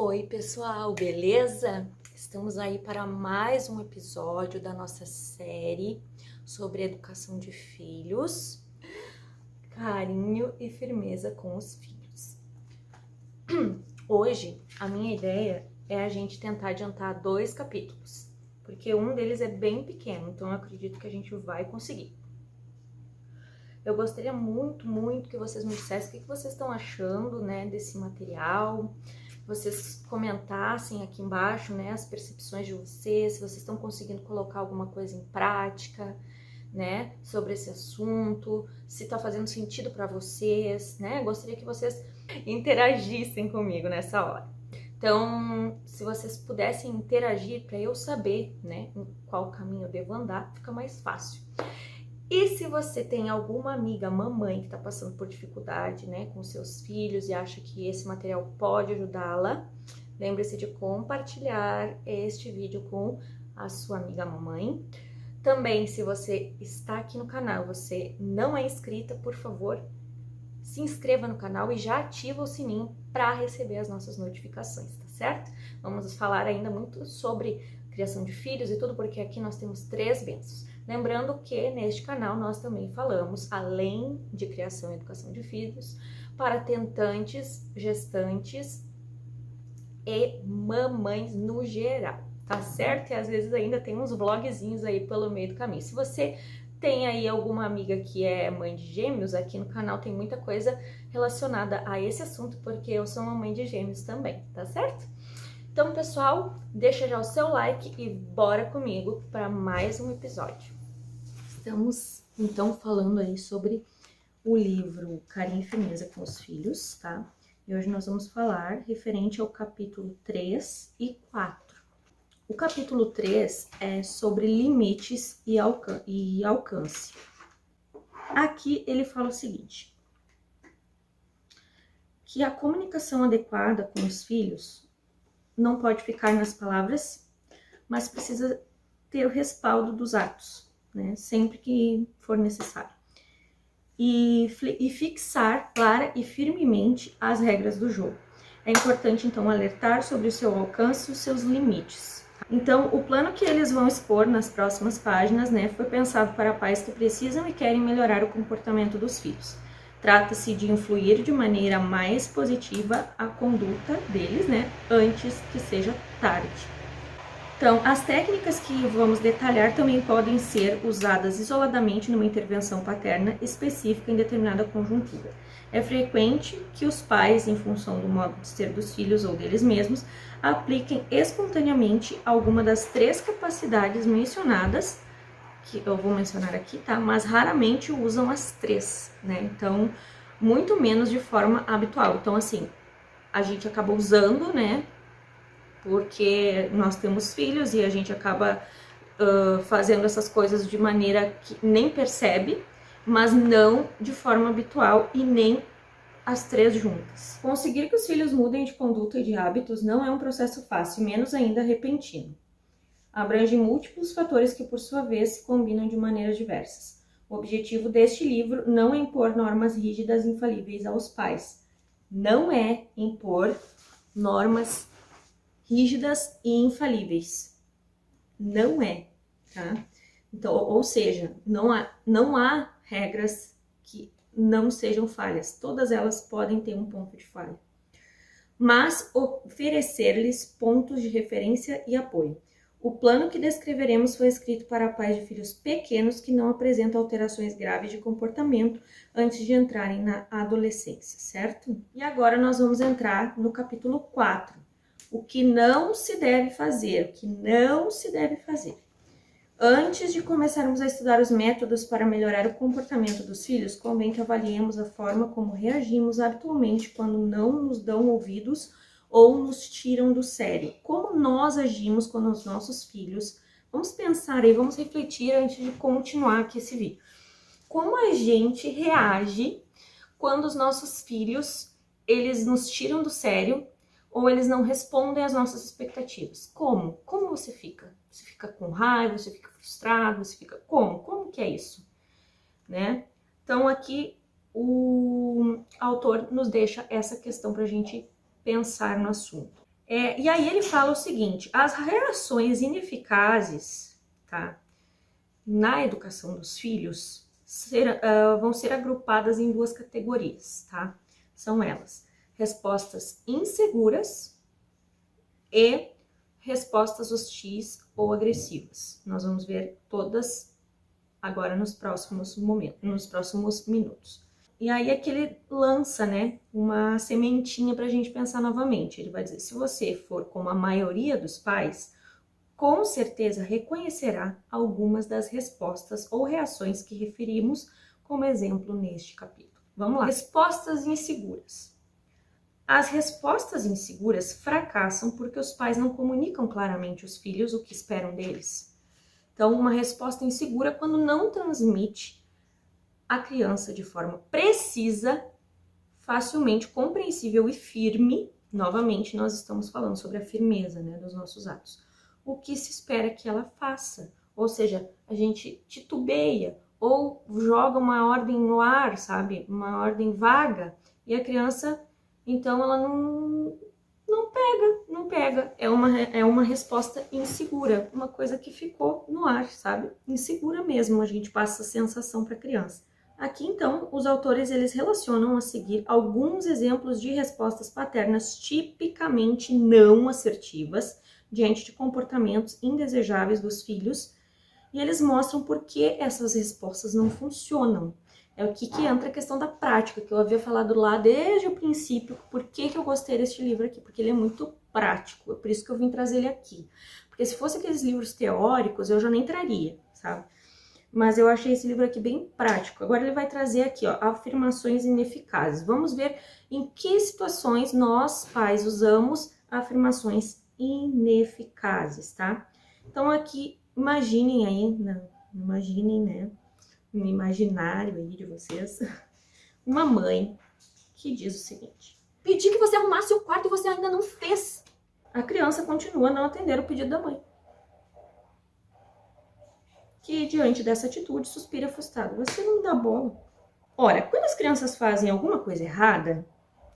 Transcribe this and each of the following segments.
Oi, pessoal, beleza? Estamos aí para mais um episódio da nossa série sobre educação de filhos, carinho e firmeza com os filhos. Hoje, a minha ideia é a gente tentar adiantar 2 capítulos, porque um deles é bem pequeno, então eu acredito que a gente vai conseguir. Eu gostaria muito que vocês me dissessem o que vocês estão achando, né, desse material. Vocês comentassem aqui embaixo, né, as percepções de vocês, se vocês estão conseguindo colocar alguma coisa em prática, né, sobre esse assunto, se tá fazendo sentido para vocês, né? Gostaria que vocês interagissem comigo nessa hora. Então, se vocês pudessem interagir para eu saber, né, em qual caminho eu devo andar, fica mais fácil. E se você tem alguma amiga, mamãe, que está passando por dificuldade, né, com seus filhos e acha que esse material pode ajudá-la, lembre-se de compartilhar este vídeo com a sua amiga mamãe. Também, se você está aqui no canal, você não é inscrita, por favor, se inscreva no canal e já ativa o sininho para receber as nossas notificações, tá certo? Vamos falar ainda muito sobre criação de filhos e tudo, porque aqui nós temos 3 bênçãos. Lembrando que neste canal nós também falamos, além de criação e educação de filhos, para tentantes, gestantes e mamães no geral, tá certo? E às vezes ainda tem uns vlogzinhos aí pelo meio do caminho. Se você tem aí alguma amiga que é mãe de gêmeos, aqui no canal tem muita coisa relacionada a esse assunto, porque eu sou uma mãe de gêmeos também, tá certo? Então, pessoal, deixa já o seu like e bora comigo para mais um episódio. Estamos, então, falando aí sobre o livro Carinho e Firmeza com os Filhos, tá? E hoje nós vamos falar referente ao capítulo 3 e 4. O capítulo 3 é sobre limites e alcance. Aqui ele fala o seguinte, que a comunicação adequada com os filhos não pode ficar nas palavras, mas precisa ter o respaldo dos atos, né? Sempre que for necessário. E fixar clara e firmemente as regras do jogo. É importante, então, alertar sobre o seu alcance e os seus limites. Então, o plano que eles vão expor nas próximas páginas, né, foi pensado para pais que precisam e querem melhorar o comportamento dos filhos. Trata-se de influir de maneira mais positiva a conduta deles, né, antes que seja tarde. Então, as técnicas que vamos detalhar também podem ser usadas isoladamente numa intervenção paterna específica em determinada conjuntura. É frequente que os pais, em função do modo de ser dos filhos ou deles mesmos, apliquem espontaneamente alguma das 3 capacidades mencionadas, que eu vou mencionar aqui, tá? Mas raramente usam as 3, né? Então, muito menos de forma habitual. Então, assim, a gente acaba usando, né? Porque nós temos filhos e a gente acaba fazendo essas coisas de maneira que nem percebe, mas não de forma habitual e nem as 3 juntas. Conseguir que os filhos mudem de conduta e de hábitos não é um processo fácil, menos ainda repentino. Abrange múltiplos fatores que, por sua vez, se combinam de maneiras diversas. O objetivo deste livro não é impor normas rígidas e infalíveis aos pais. Não é impor normas rígidas e infalíveis. Não é, tá? Então, ou seja, não há regras que não sejam falhas. Todas elas podem ter um ponto de falha. Mas oferecer-lhes pontos de referência e apoio. O plano que descreveremos foi escrito para pais de filhos pequenos que não apresentam alterações graves de comportamento antes de entrarem na adolescência, certo? E agora nós vamos entrar no capítulo 4. O que não se deve fazer, o que não se deve fazer. Antes de começarmos a estudar os métodos para melhorar o comportamento dos filhos, convém que avaliemos a forma como reagimos habitualmente quando não nos dão ouvidos ou nos tiram do sério. Como nós agimos quando os nossos filhos... Vamos pensar aí, vamos refletir antes de continuar aqui esse vídeo. Como a gente reage quando os nossos filhos, eles nos tiram do sério ou eles não respondem às nossas expectativas? Como? Como você fica? Você fica com raiva, você fica frustrado, você fica como? Como que é isso? Né? Então aqui o autor nos deixa essa questão para a gente pensar no assunto. E aí ele fala o seguinte: as reações ineficazes, tá, na educação dos filhos vão ser agrupadas em duas categorias, tá? São elas: respostas inseguras e respostas hostis ou agressivas. Nós vamos ver todas agora nos próximos minutos. E aí é que ele lança, né, uma sementinha para a gente pensar novamente. Ele vai dizer: se você for como a maioria dos pais, com certeza reconhecerá algumas das respostas ou reações que referimos como exemplo neste capítulo. Vamos lá. Respostas inseguras. As respostas inseguras fracassam porque os pais não comunicam claramente aos filhos o que esperam deles. Então, uma resposta insegura é quando não transmite à criança de forma precisa, facilmente compreensível e firme. Novamente, nós estamos falando sobre a firmeza, né, dos nossos atos. O que se espera que ela faça. Ou seja, a gente titubeia ou joga uma ordem no ar, sabe? Uma ordem vaga. E a criança, então, ela não pega. É uma resposta insegura. Uma coisa que ficou no ar, sabe? Insegura mesmo, a gente passa a sensação para a criança. Aqui, então, os autores eles relacionam a seguir alguns exemplos de respostas paternas tipicamente não assertivas diante de comportamentos indesejáveis dos filhos, e eles mostram por que essas respostas não funcionam. É o que entra a questão da prática, que eu havia falado lá desde o princípio, por que eu gostei deste livro aqui, porque ele é muito prático, é por isso que eu vim trazer ele aqui. Porque se fosse aqueles livros teóricos, eu já nem traria, sabe? Mas eu achei esse livro aqui bem prático. Agora ele vai trazer aqui, ó, afirmações ineficazes. Vamos ver em que situações nós, pais, usamos afirmações ineficazes, tá? Então aqui, imaginem aí, imaginem, né, no imaginário aí de vocês, uma mãe que diz o seguinte: pedi que você arrumasse o quarto e você ainda não fez. A criança continua a não atender o pedido da mãe, que diante dessa atitude suspira frustrado: você não me dá bola. Ora, quando as crianças fazem alguma coisa errada,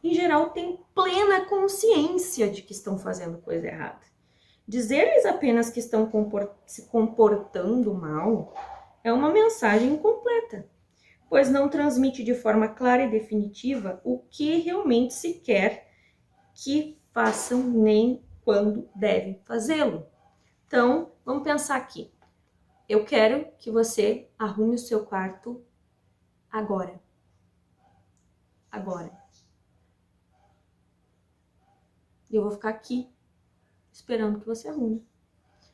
em geral têm plena consciência de que estão fazendo coisa errada. Dizer-lhes apenas que estão se comportando mal é uma mensagem incompleta, pois não transmite de forma clara e definitiva o que realmente se quer que façam nem quando devem fazê-lo. Então, vamos pensar aqui. Eu quero que você arrume o seu quarto agora. Agora. E eu vou ficar aqui esperando que você arrume.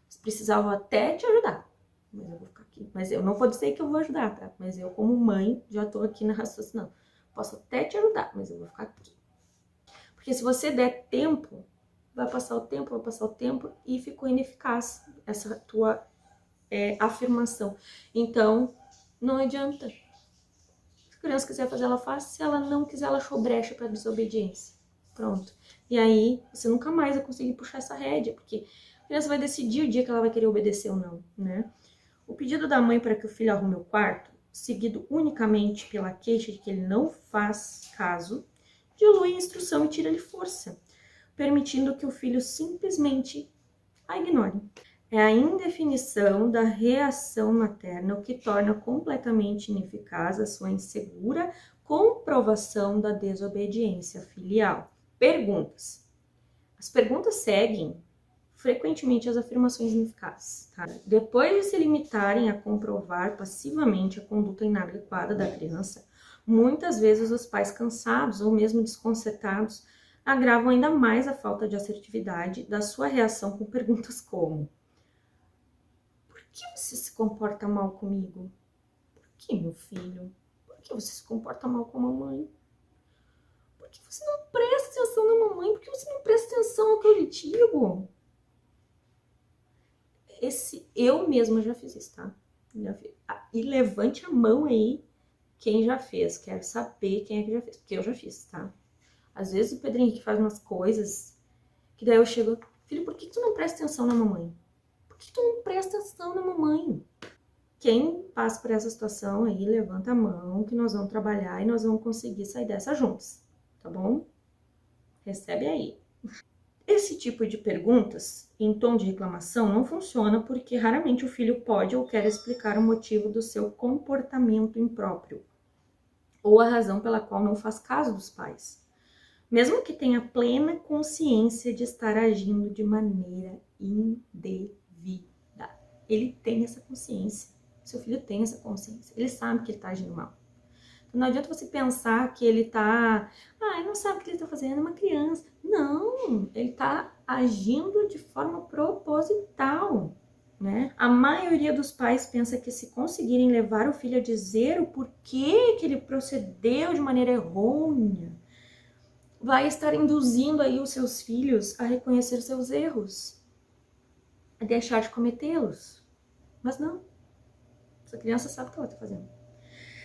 Se precisar, eu vou até te ajudar. Mas eu vou ficar aqui. Mas eu não vou dizer que eu vou ajudar, tá? Mas eu, como mãe, já tô aqui na raciocinando. Posso até te ajudar, mas eu vou ficar aqui. Porque se você der tempo, vai passar o tempo e ficou ineficaz essa tua afirmação. Então, não adianta. Se a criança quiser fazer, ela faz. Se ela não quiser, ela achou brecha para desobediência. Pronto. E aí, você nunca mais vai conseguir puxar essa rédea, porque a criança vai decidir o dia que ela vai querer obedecer ou não, né? O pedido da mãe para que o filho arrume o quarto, seguido unicamente pela queixa de que ele não faz caso, dilui a instrução e tira-lhe força, permitindo que o filho simplesmente a ignore. É a indefinição da reação materna o que torna completamente ineficaz a sua insegura comprovação da desobediência filial. Perguntas. As perguntas seguem frequentemente as afirmações ineficazes. Tá? Depois de se limitarem a comprovar passivamente a conduta inadequada da criança, muitas vezes os pais cansados ou mesmo desconcertados agravam ainda mais a falta de assertividade da sua reação com perguntas como: por que você se comporta mal comigo? Por que, meu filho? Por que você se comporta mal com a mamãe? Por que você não presta atenção na mamãe? Por que você não presta atenção ao que eu lhe digo? Eu mesma já fiz isso, tá? E levante a mão aí quem já fez. Quero saber quem é que já fez, porque eu já fiz, tá? Às vezes o Pedro Henrique faz umas coisas que daí eu chego: filho, por que tu não presta atenção na mamãe? Por que tu não presta atenção na mamãe? Quem passa por essa situação aí, levanta a mão que nós vamos trabalhar e nós vamos conseguir sair dessa juntos, tá bom? Recebe aí. esse tipo de perguntas em tom de reclamação não funciona porque raramente o filho pode ou quer explicar o motivo do seu comportamento impróprio ou a razão pela qual não faz caso dos pais, mesmo que tenha plena consciência de estar agindo de maneira indevida. Ele tem essa consciência, seu filho tem essa consciência, ele sabe que ele está agindo mal. Não adianta você pensar que ele tá... ele não sabe o que ele tá fazendo, é uma criança. Não, ele tá agindo de forma proposital, né? A maioria dos pais pensa que se conseguirem levar o filho a dizer o porquê que ele procedeu de maneira errônea, vai estar induzindo aí os seus filhos a reconhecer seus erros, a deixar de cometê-los. Mas não, essa criança sabe o que ela tá fazendo.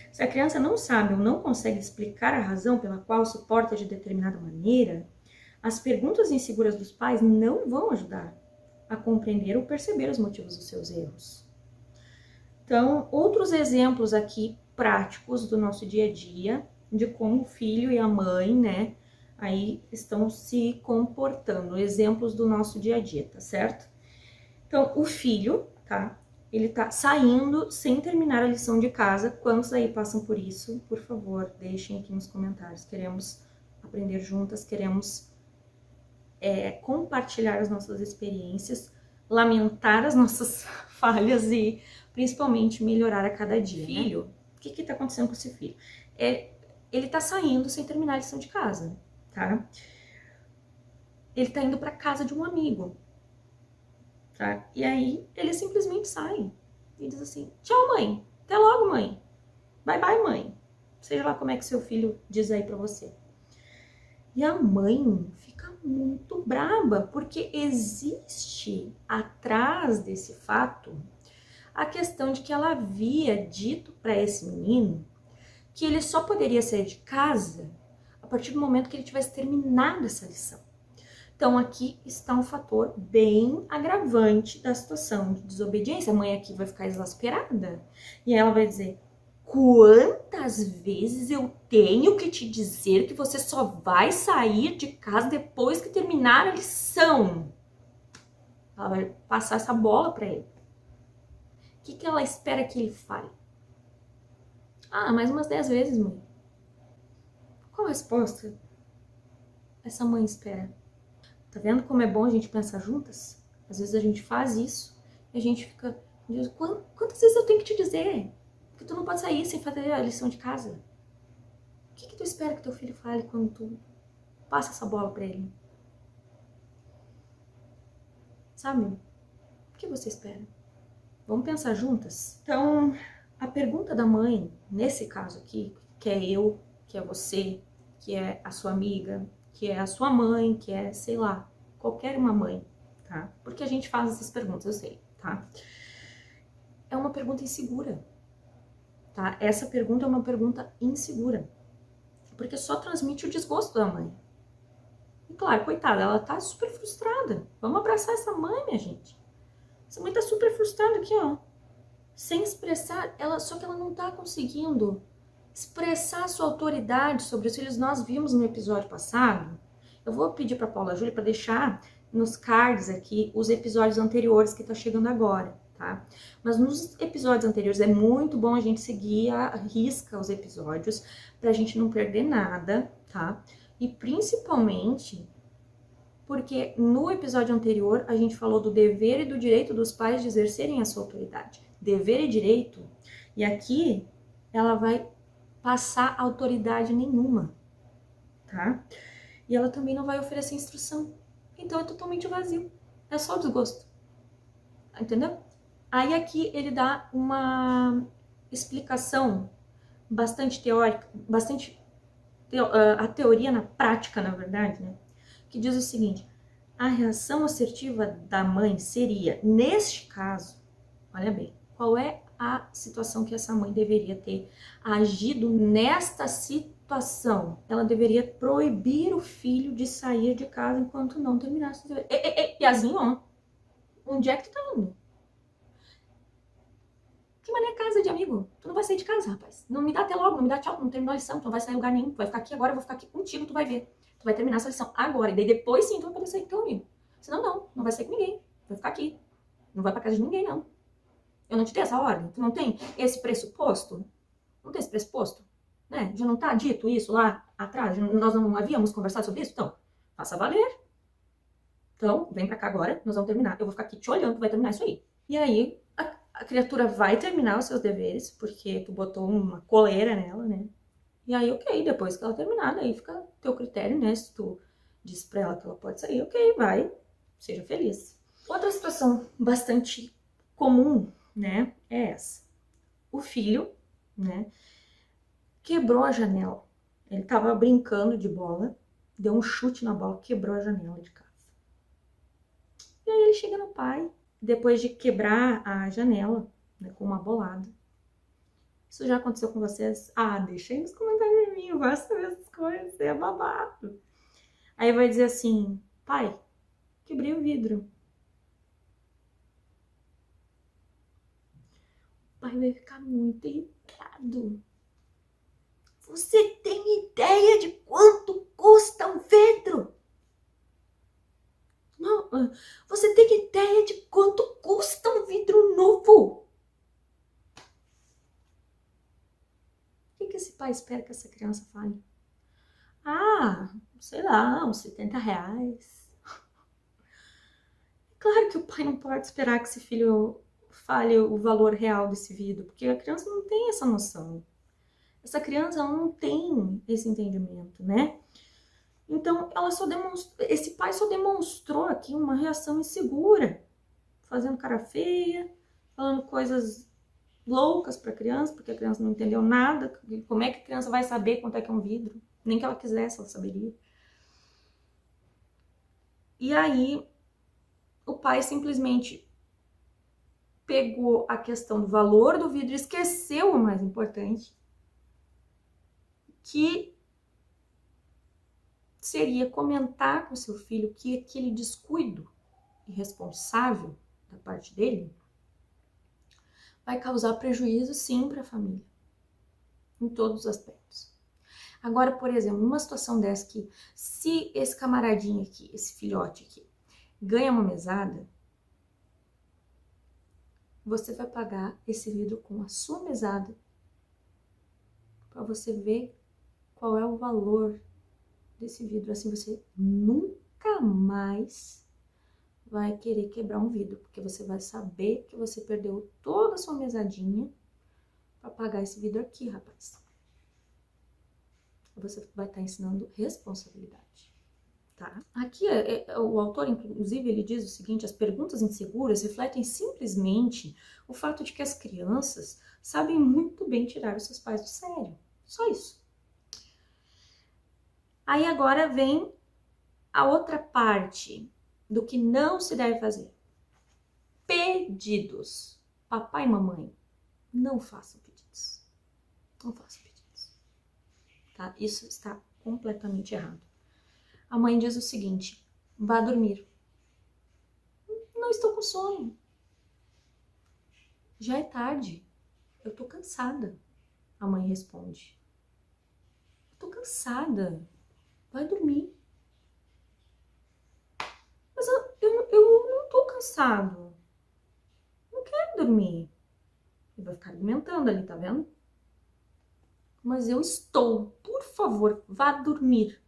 Se a criança não sabe ou não consegue explicar a razão pela qual se porta de determinada maneira, as perguntas inseguras dos pais não vão ajudar a compreender ou perceber os motivos dos seus erros. Então, outros exemplos aqui práticos do nosso dia a dia, de como o filho e a mãe, né, aí estão se comportando, exemplos do nosso dia a dia, tá certo? Então, o filho, tá? Ele tá saindo sem terminar a lição de casa. Quantos aí passam por isso? Por favor, deixem aqui nos comentários. Queremos aprender juntas, queremos compartilhar as nossas experiências, lamentar as nossas falhas e principalmente melhorar a cada dia. Filho, né? O que tá acontecendo com esse filho? Ele tá saindo sem terminar a lição de casa, tá? Ele tá indo pra casa de um amigo. Tá? E aí ele simplesmente sai e diz assim: tchau, mãe, até logo, mãe, bye bye, mãe, seja lá como é que seu filho diz aí pra você. E a mãe fica muito braba, porque existe atrás desse fato a questão de que ela havia dito para esse menino que ele só poderia sair de casa a partir do momento que ele tivesse terminado essa lição. Então, aqui está um fator bem agravante da situação de desobediência. A mãe aqui vai ficar exasperada e ela vai dizer: quantas vezes eu tenho que te dizer que você só vai sair de casa depois que terminar a lição? Ela vai passar essa bola para ele. O que ela espera que ele fale? Mais umas 10 vezes, mãe. Qual a resposta essa mãe espera? Tá vendo como é bom a gente pensar juntas? Às vezes a gente faz isso e a gente fica... Quantas vezes eu tenho que te dizer que tu não pode sair sem fazer a lição de casa? O que tu espera que teu filho fale quando tu passa essa bola pra ele? Sabe? O que você espera? Vamos pensar juntas? Então, a pergunta da mãe, nesse caso aqui, que é eu, que é você, que é a sua amiga, que é a sua mãe, que é, sei lá, qualquer uma mãe, tá? Porque a gente faz essas perguntas, eu sei, tá? É uma pergunta insegura, tá? Essa pergunta é uma pergunta insegura, porque só transmite o desgosto da mãe. E claro, coitada, ela tá super frustrada. Vamos abraçar essa mãe, minha gente. Essa mãe tá super frustrada aqui, ó. Sem expressar, só que ela não tá conseguindo expressar sua autoridade sobre os filhos. Nós vimos no episódio passado. Eu vou pedir para Paula Júlia para deixar nos cards aqui os episódios anteriores que tá chegando agora, tá? Mas nos episódios anteriores é muito bom a gente seguir a risca os episódios pra gente não perder nada, tá? E principalmente porque no episódio anterior a gente falou do dever e do direito dos pais de exercerem a sua autoridade. Dever e direito. E aqui ela vai passar autoridade nenhuma, tá? E ela também não vai oferecer instrução. Então é totalmente vazio. É só desgosto. Entendeu? Aí aqui ele dá uma explicação bastante teórica, a teoria na prática, na verdade, né? Que diz o seguinte: a reação assertiva da mãe seria, neste caso, olha bem, qual é a situação que essa mãe deveria ter agido nesta situação? Ela deveria proibir o filho de sair de casa enquanto não terminasse o dever. Piazinho, ó, onde é que tu tá indo? Que maneira é casa de amigo? Tu não vai sair de casa, rapaz. Não me dá até logo, não me dá tchau, tu não terminou a lição, tu não vai sair em lugar nenhum, tu vai ficar aqui agora, eu vou ficar aqui contigo, tu vai ver. Tu vai terminar essa lição agora, e daí depois sim tu vai poder sair com teu amigo. Senão não vai sair com ninguém, vai ficar aqui. Não vai pra casa de ninguém, não. Eu não te dei essa ordem, tu não tem esse pressuposto? Não tem esse pressuposto? Né? Já não tá dito isso lá atrás? Nós não havíamos conversado sobre isso? Então, faça valer. Então, vem pra cá agora, nós vamos terminar. Eu vou ficar aqui te olhando, tu vai terminar isso aí. E aí, a criatura vai terminar os seus deveres, porque tu botou uma coleira nela, né? E aí, ok, depois que ela terminar, daí fica teu critério, né? Se tu diz pra ela que ela pode sair, ok, vai, seja feliz. Outra situação bastante comum, né, é essa. O filho, né, quebrou a janela. Ele tava brincando de bola, deu um chute na bola, quebrou a janela de casa. E aí ele chega no pai, depois de quebrar a janela, né, com uma bolada. Isso já aconteceu com vocês? Ah, deixa aí nos comentários de mim, eu gosto de saber essas coisas, é babado. Aí vai dizer assim, pai, quebrei o vidro. O pai vai ficar muito irritado. Você tem ideia de quanto custa um vidro? Não, você tem ideia de quanto custa um vidro novo? O que esse pai espera que essa criança fale? Ah, sei lá, uns R$70. Claro que o pai não pode esperar que esse filho fale o valor real desse vidro, porque a criança não tem essa noção. Essa criança não tem esse entendimento, né? Então, esse pai só demonstrou aqui uma reação insegura, fazendo cara feia, falando coisas loucas para a criança, porque a criança não entendeu nada. Como é que a criança vai saber quanto é que é um vidro? Nem que ela quisesse, ela saberia. E aí, o pai simplesmente pegou a questão do valor do vidro e esqueceu o mais importante, que seria comentar com seu filho que aquele descuido irresponsável da parte dele vai causar prejuízo sim para a família, em todos os aspectos. Agora, por exemplo, numa situação dessa que, se esse camaradinho aqui, esse filhote aqui, ganha uma mesada, você vai pagar esse vidro com a sua mesada para você ver qual é o valor desse vidro. Assim você nunca mais vai querer quebrar um vidro, porque você vai saber que você perdeu toda a sua mesadinha para pagar esse vidro aqui, rapaz. Você vai estar ensinando responsabilidade, tá? Aqui, o autor, inclusive, ele diz o seguinte: as perguntas inseguras refletem simplesmente o fato de que as crianças sabem muito bem tirar os seus pais do sério. Só isso. Aí agora vem a outra parte do que não se deve fazer. Pedidos. Papai e mamãe, não façam pedidos. Não façam pedidos. Tá? Isso está completamente errado. A mãe diz o seguinte: vá dormir. Não estou com sono. Já é tarde. Eu tô cansada. A mãe responde: eu tô cansada. Vai dormir. Mas eu não tô cansado. Não quero dormir. Ele vai ficar alimentando ali, tá vendo? Mas eu estou. Por favor, vá dormir.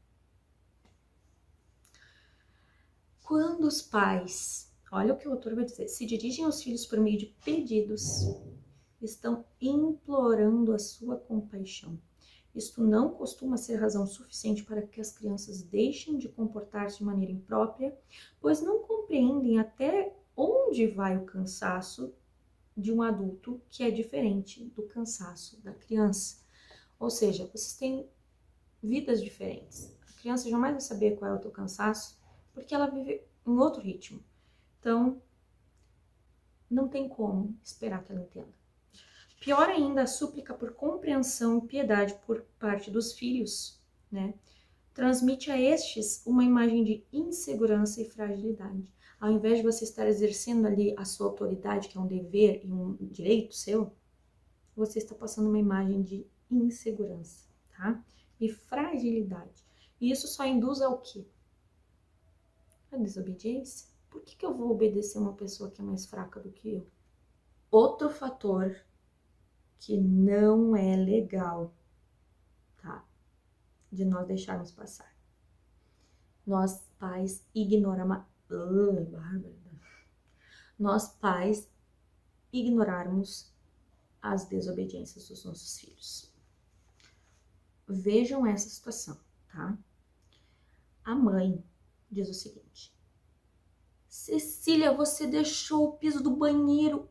Quando os pais, olha o que o autor vai dizer, se dirigem aos filhos por meio de pedidos, estão implorando a sua compaixão. Isto não costuma ser razão suficiente para que as crianças deixem de comportar-se de maneira imprópria, pois não compreendem até onde vai o cansaço de um adulto que é diferente do cansaço da criança. Ou seja, vocês têm vidas diferentes. A criança jamais vai saber qual é o teu cansaço, porque ela vive em outro ritmo. Então, não tem como esperar que ela entenda. Pior ainda, a súplica por compreensão e piedade por parte dos filhos, né, transmite a estes uma imagem de insegurança e fragilidade. Ao invés de você estar exercendo ali a sua autoridade, que é um dever e um direito seu, você está passando uma imagem de insegurança, tá? E fragilidade. E isso só induz ao quê? A desobediência. Por que eu vou obedecer uma pessoa que é mais fraca do que eu? Outro fator que não é legal, tá? De nós deixarmos passar. Nós, pais, ignoramos... Nós, pais, ignorarmos as desobediências dos nossos filhos. Vejam essa situação, tá? A mãe diz o seguinte: Cecília, você deixou o piso do banheiro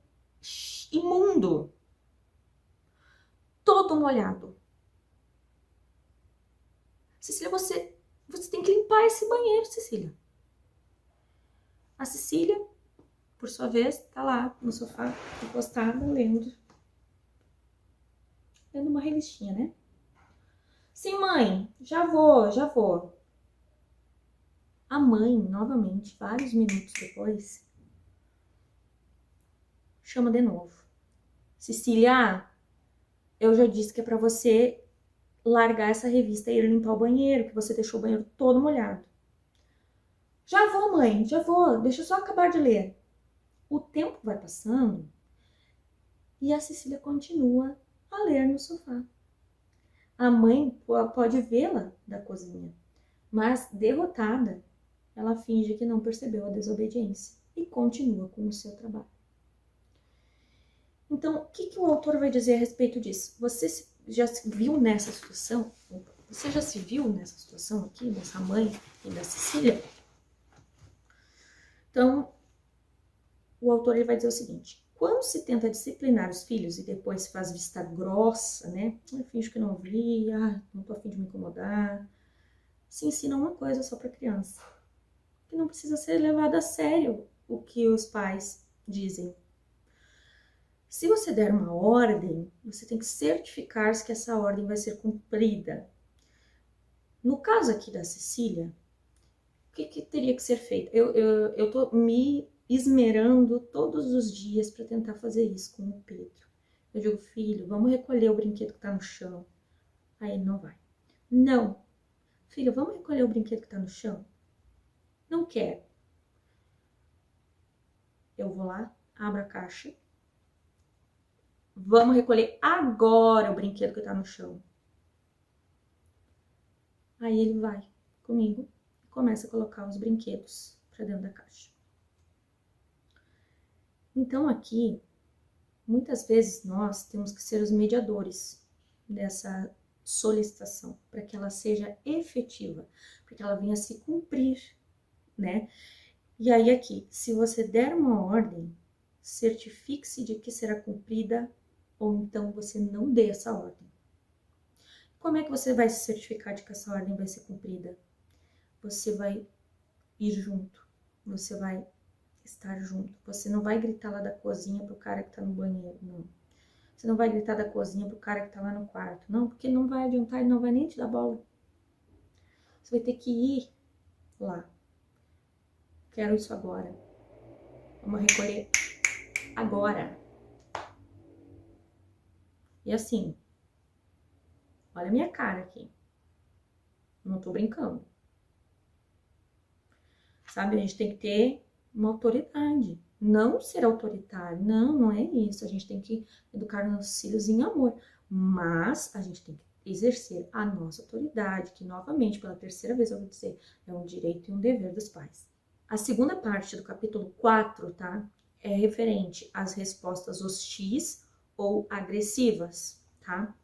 imundo, todo molhado. Cecília, você tem que limpar esse banheiro, Cecília. A Cecília, por sua vez, tá lá no sofá, encostada, lendo uma revistinha, né? Sim, mãe, já vou. A mãe, novamente, vários minutos depois, chama de novo. Cecília, eu já disse que é pra você largar essa revista e ir limpar o banheiro, que você deixou o banheiro todo molhado. Já vou, mãe, já vou, deixa eu só acabar de ler. O tempo vai passando e a Cecília continua a ler no sofá. A mãe pode vê-la da cozinha, mas derrotada, ela finge que não percebeu a desobediência e continua com o seu trabalho. Então, o que o autor vai dizer a respeito disso? Você já se viu nessa situação? Você já se viu nessa situação aqui, dessa mãe e da Cecília? Então, o autor ele vai dizer o seguinte: quando se tenta disciplinar os filhos e depois se faz vista grossa, né? Eu finjo que não vi, não tô a fim de me incomodar. Se ensina uma coisa só para criança, que não precisa ser levado a sério o que os pais dizem. Se você der uma ordem, você tem que certificar-se que essa ordem vai ser cumprida. No caso aqui da Cecília, o que teria que ser feito? Eu tô me esmerando todos os dias para tentar fazer isso com o Pedro. Eu digo, filho, vamos recolher o brinquedo que tá no chão. Aí ele não vai. Não. Filho, vamos recolher o brinquedo que tá no chão? Não quero. Eu vou lá, abro a caixa. Vamos recolher agora o brinquedo que tá no chão. Aí ele vai comigo e começa a colocar os brinquedos para dentro da caixa. Então aqui, muitas vezes nós temos que ser os mediadores dessa solicitação, para que ela seja efetiva, para que ela venha se cumprir, né? E aí aqui, se você der uma ordem, certifique-se de que será cumprida, ou então você não dê essa ordem. Como é que você vai se certificar de que essa ordem vai ser cumprida? Você vai ir junto, você vai estar junto. Você não vai gritar lá da cozinha pro cara que tá no banheiro, não. Você não vai gritar da cozinha pro cara que tá lá no quarto, não, porque não vai adiantar, ele não vai nem te dar bola. Você vai ter que ir lá. Quero isso agora. Vamos recolher agora. E assim, olha a minha cara aqui. Não tô brincando. Sabe, a gente tem que ter uma autoridade. Não ser autoritário. Não é isso. A gente tem que educar nossos filhos em amor. Mas a gente tem que exercer a nossa autoridade, que novamente, pela terceira vez eu vou dizer, é um direito e um dever dos pais. A segunda parte do capítulo 4, tá? É referente às respostas hostis ou agressivas, tá?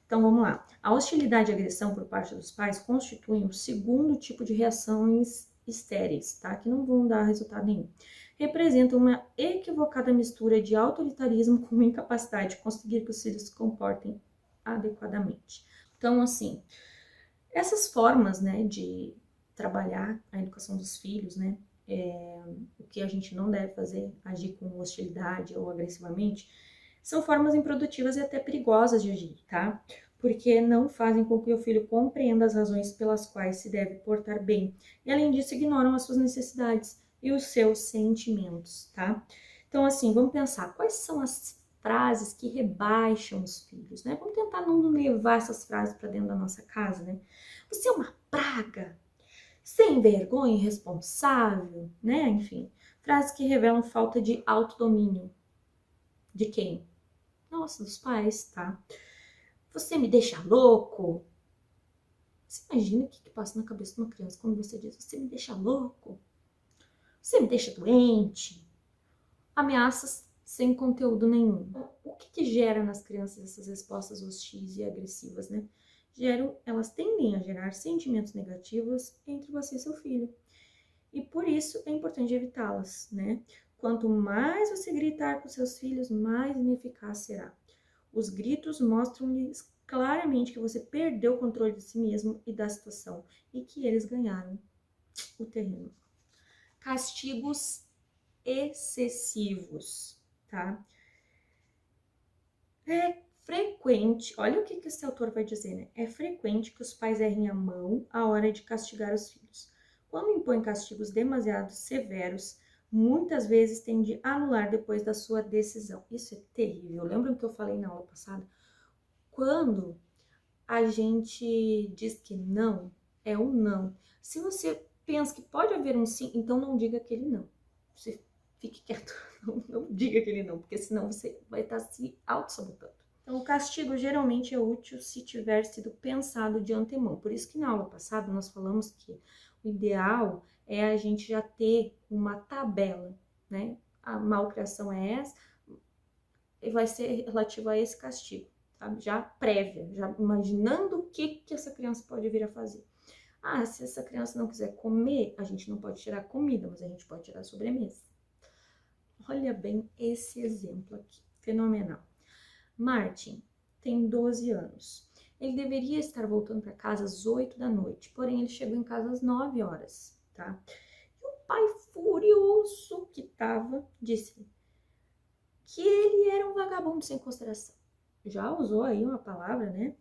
Então, vamos lá. A hostilidade e agressão por parte dos pais constituem o segundo tipo de reações estéreis, tá? Que não vão dar resultado nenhum. Representa uma equivocada mistura de autoritarismo com incapacidade de conseguir que os filhos se comportem adequadamente. Então, assim, essas formas, né, de trabalhar a educação dos filhos, né, o que a gente não deve fazer, agir com hostilidade ou agressivamente, são formas improdutivas e até perigosas de agir, tá? Porque não fazem com que o filho compreenda as razões pelas quais se deve portar bem. E, além disso, ignoram as suas necessidades e os seus sentimentos, tá? Então, assim, vamos pensar, quais são as frases que rebaixam os filhos, né? Vamos tentar não levar essas frases para dentro da nossa casa, né? Você é uma praga, sem vergonha, irresponsável, né? Enfim, frases que revelam falta de autodomínio. De quem? Nossa, dos pais, tá? Você me deixa louco. Você imagina o que passa na cabeça de uma criança quando você diz: você me deixa louco, você me deixa doente. Ameaças sem conteúdo nenhum. O que gera nas crianças essas respostas hostis e agressivas, né? Elas tendem a gerar sentimentos negativos entre você e seu filho. E por isso é importante evitá-las, né? Quanto mais você gritar com seus filhos, mais ineficaz será. Os gritos mostram-lhes claramente que você perdeu o controle de si mesmo e da situação e que eles ganharam o terreno. Castigos excessivos, tá? É frequente, olha o que esse autor vai dizer, né? É frequente que os pais errem a mão à hora de castigar os filhos. Quando impõem castigos demasiado severos, muitas vezes tende a anular depois da sua decisão. Isso é terrível. Lembram que eu falei na aula passada? Quando a gente diz que não, é um não. Se você pensa que pode haver um sim, então não diga aquele não. Você fique quieto, não diga aquele não, porque senão você vai estar se auto-sabotando. Então, o castigo geralmente é útil se tiver sido pensado de antemão. Por isso que na aula passada nós falamos que o ideal é a gente já ter uma tabela, né? A malcriação é essa e vai ser relativa a esse castigo, sabe? Já prévia, já imaginando o que essa criança pode vir a fazer. Ah, se essa criança não quiser comer, a gente não pode tirar comida, mas a gente pode tirar sobremesa. Olha bem esse exemplo aqui, fenomenal. Martin tem 12 anos. Ele deveria estar voltando para casa às 8 da noite, porém ele chegou em casa às 9 horas, tá? E o pai, furioso que estava, disse que ele era um vagabundo sem consideração. Já usou aí uma palavra, né?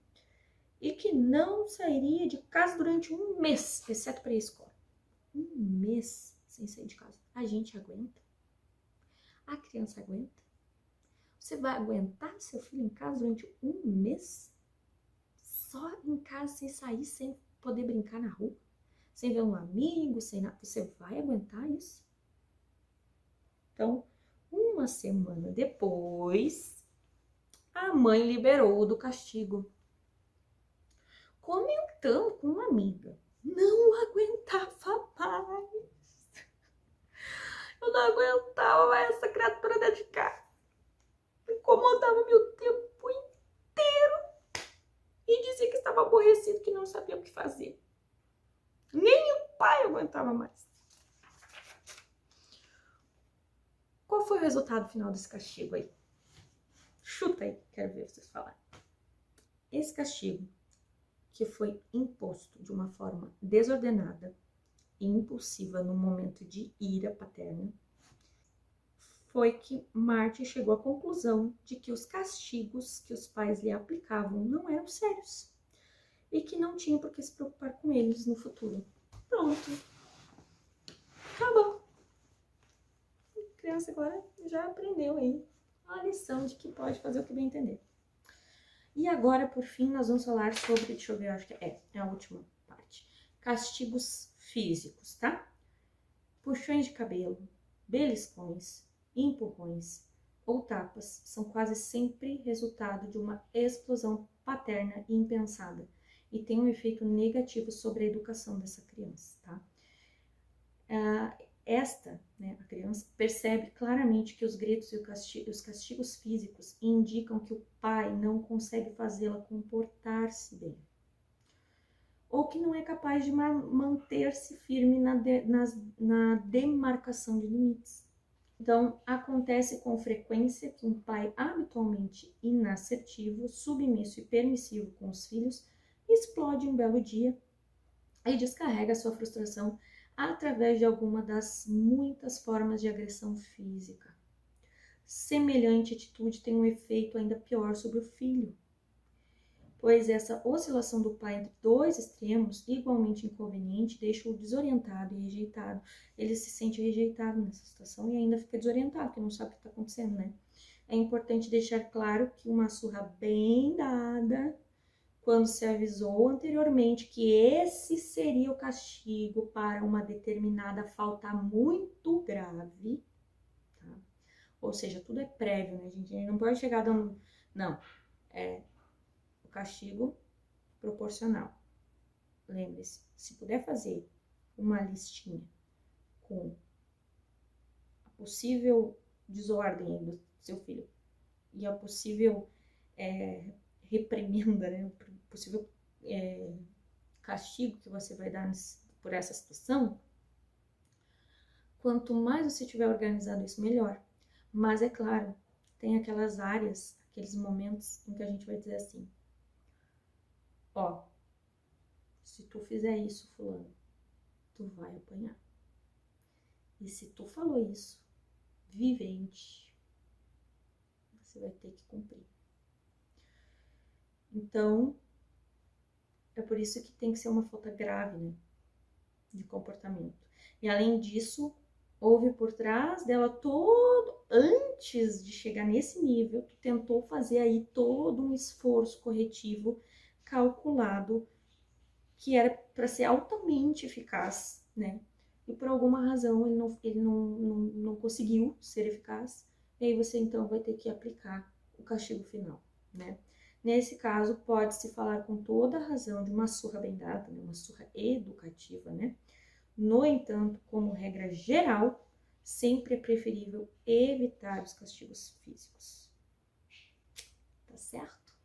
E que não sairia de casa durante um mês, exceto para ir à escola. Um mês sem sair de casa. A gente aguenta? A criança aguenta? Você vai aguentar seu filho em casa durante um mês? Só em casa, sem sair, sem poder brincar na rua? Sem ver um amigo, sem nada? Você vai aguentar isso? Então, uma semana depois, a mãe liberou-o do castigo, comentando com uma amiga: não aguentava mais. Eu não aguentava mais essa criatura dentro de casa. Incomodava meu tempo inteiro e dizia que estava aborrecido, que não sabia o que fazer. Nem o pai aguentava mais. Qual foi o resultado final desse castigo aí? Chuta aí, quero ver vocês falarem. Esse castigo, que foi imposto de uma forma desordenada e impulsiva no momento de ira paterna, foi que Martin chegou à conclusão de que os castigos que os pais lhe aplicavam não eram sérios e que não tinha por que se preocupar com eles no futuro. Pronto. Acabou. A criança agora já aprendeu aí a lição de que pode fazer o que bem entender. E agora, por fim, nós vamos falar sobre, deixa eu ver, acho que é a última parte. Castigos físicos, tá? Puxões de cabelo, beliscões, empurrões ou tapas são quase sempre resultado de uma explosão paterna e impensada e tem um efeito negativo sobre a educação dessa criança, tá? A criança percebe claramente que os gritos e os castigos físicos indicam que o pai não consegue fazê-la comportar-se bem, ou que não é capaz de manter-se firme na demarcação de limites. Então, acontece com frequência que um pai habitualmente inassertivo, submisso e permissivo com os filhos explode um belo dia e descarrega sua frustração através de alguma das muitas formas de agressão física. Semelhante atitude tem um efeito ainda pior sobre o filho, pois essa oscilação do pai entre dois extremos, igualmente inconveniente, deixa-o desorientado e rejeitado. Ele se sente rejeitado nessa situação e ainda fica desorientado, porque não sabe o que está acontecendo, né? é importante deixar claro que uma surra bem dada, quando se avisou anteriormente que esse seria o castigo para uma determinada falta muito grave, tá? Ou seja, tudo é prévio, né, gente? A gente não pode chegar dando... Não, é o castigo proporcional. Lembre-se, se puder fazer uma listinha com a possível desordem do seu filho e a possível reprimenda, né, o possível castigo que você vai dar por essa situação, quanto mais você tiver organizado isso, melhor. Mas é claro, tem aquelas áreas, aqueles momentos em que a gente vai dizer assim, ó, se tu fizer isso, fulano, tu vai apanhar. E se tu falou isso, vivente, você vai ter que cumprir. Então, é por isso que tem que ser uma falta grave, né, de comportamento. E além disso, houve por trás dela todo, antes de chegar nesse nível, tu tentou fazer aí todo um esforço corretivo calculado, que era para ser altamente eficaz, né? E por alguma razão ele não conseguiu ser eficaz, e aí você então vai ter que aplicar o castigo final, né? Nesse caso, pode-se falar com toda a razão de uma surra bem dada, né? Uma surra educativa, né? No entanto, como regra geral, sempre é preferível evitar os castigos físicos. Tá certo?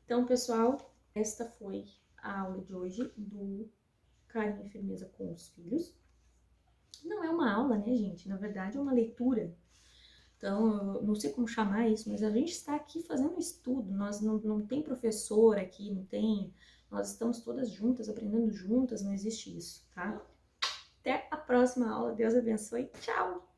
Então, pessoal, esta foi a aula de hoje do Carinho e Firmeza com os Filhos. Não é uma aula, né, gente? Na verdade, é uma leitura. Então, eu não sei como chamar isso, mas a gente está aqui fazendo um estudo. Nós não tem professor aqui, não tem... Nós estamos todas juntas, aprendendo juntas, não existe isso, tá? Até a próxima aula. Deus abençoe. Tchau!